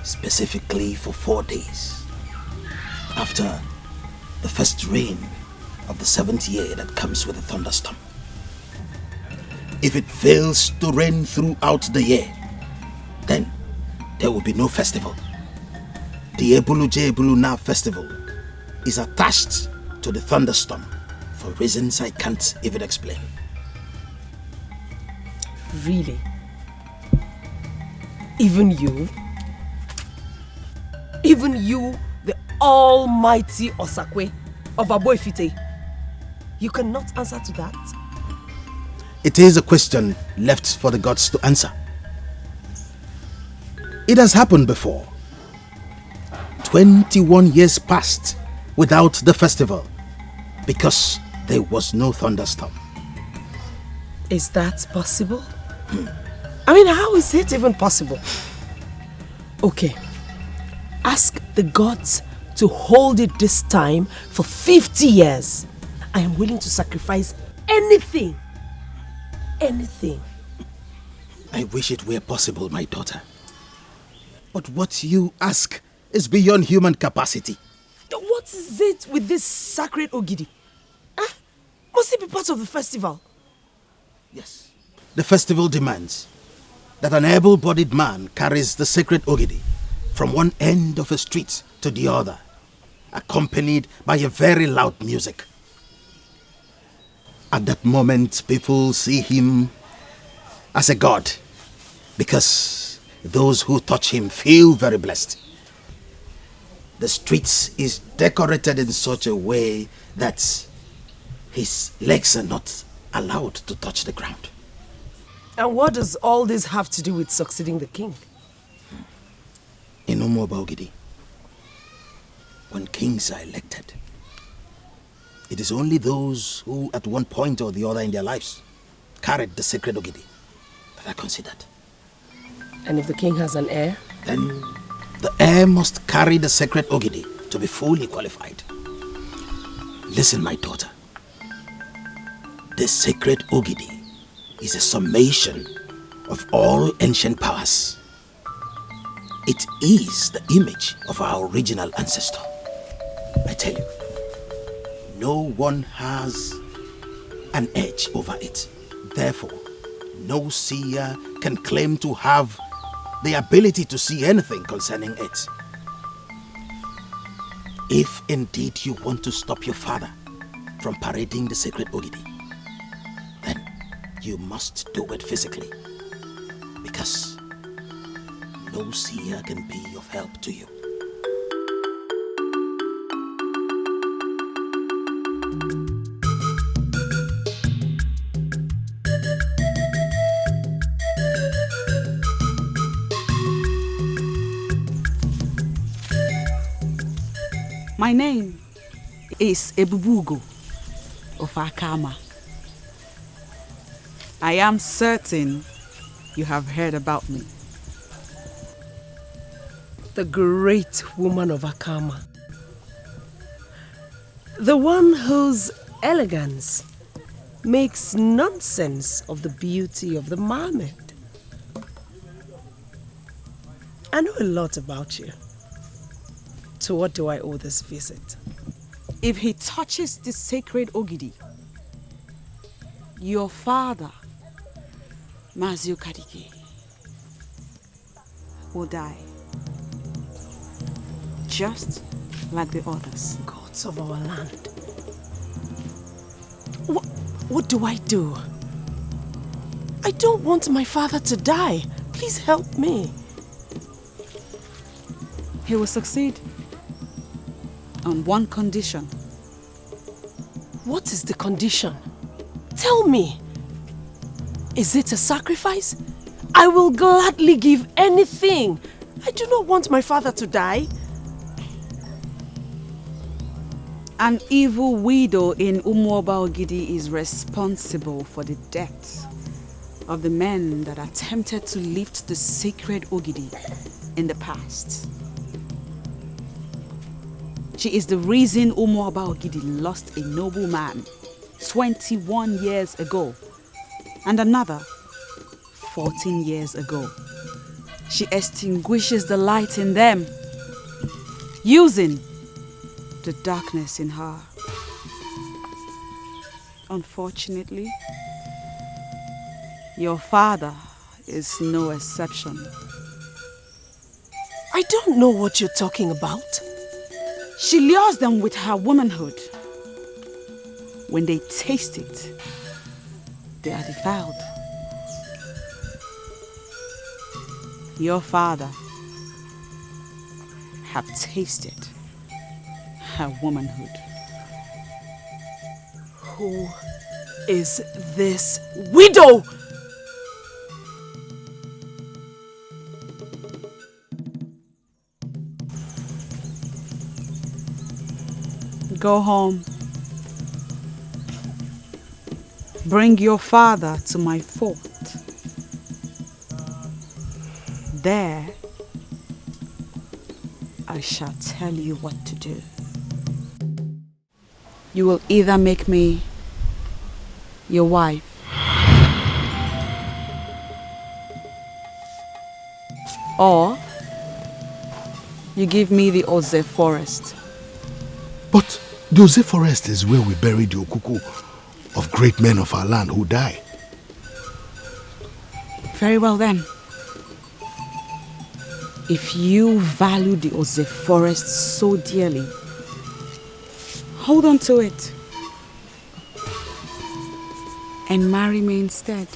specifically for 4 days. After the first rain of the 7th year that comes with a thunderstorm. If it fails to rain throughout the year, then there will be no festival. The Ebulu festival is attached to the thunderstorm for reasons I can't even explain. Really? Even you? Even you, the almighty Osakwe of Aboifite? You cannot answer to that? It is a question left for the gods to answer. It has happened before. 21 years passed without the festival because there was no thunderstorm. Is that possible? I mean, how is it even possible? Okay, ask the gods to hold it this time for 50 years. I am willing to sacrifice anything. Anything. I wish it were possible, my daughter. But what you ask is beyond human capacity. What is it with this sacred Ogidi? Huh? Must it be part of the festival? Yes. The festival demands that an able-bodied man carries the sacred Ogidi from one end of a street to the other, accompanied by a very loud music. At that moment, people see him as a god, because those who touch him feel very blessed. The streets is decorated in such a way that his legs are not allowed to touch the ground. And what does all this have to do with succeeding the king? In Umobo Ogidi, when kings are elected, it is only those who at one point or the other in their lives carried the sacred Ogidi that are considered. And if the king has an heir? Then the heir must carry the sacred Ogidi to be fully qualified. Listen, my daughter. The sacred Ogidi is a summation of all ancient powers. It is the image of our original ancestor. I tell you, no one has an edge over it. Therefore, no seer can claim to have the ability to see anything concerning it. If indeed you want to stop your father from parading the sacred Ogidi, then you must do it physically, because no seer can be of help to you. My name is Ebubugo of Akama. I am certain you have heard about me. The great woman of Akama. The one whose elegance makes nonsense of the beauty of the mermaid. I know a lot about you. To what do I owe this visit? If he touches the sacred Ogidi, your father, Mazi Ukadike, will die. Just like the others. Gods of our land. What do I do? I don't want my father to die. Please help me. He will succeed. On one condition. What is the condition? Tell me. Is it a sacrifice? I will gladly give anything. I do not want my father to die. An evil widow in Umuoba Ogidi is responsible for the death of the men that attempted to lift the sacred Ogidi in the past. She is the reason Umuoba Ogidi lost a noble man 21 years ago and another 14 years ago. She extinguishes the light in them, using the darkness in her. Unfortunately, your father is no exception. I don't know what you're talking about. She lures them with her womanhood. When they taste it, they are defiled. Your father have tasted her womanhood. Who is this widow? Go home. Bring your father to my fort. There, I shall tell you what to do. You will either make me your wife or you give me the Oze forest. But the Oze forest is where we bury the Okuku of great men of our land who die. Very well then. If you value the Oze forest so dearly, hold on to it and marry me instead.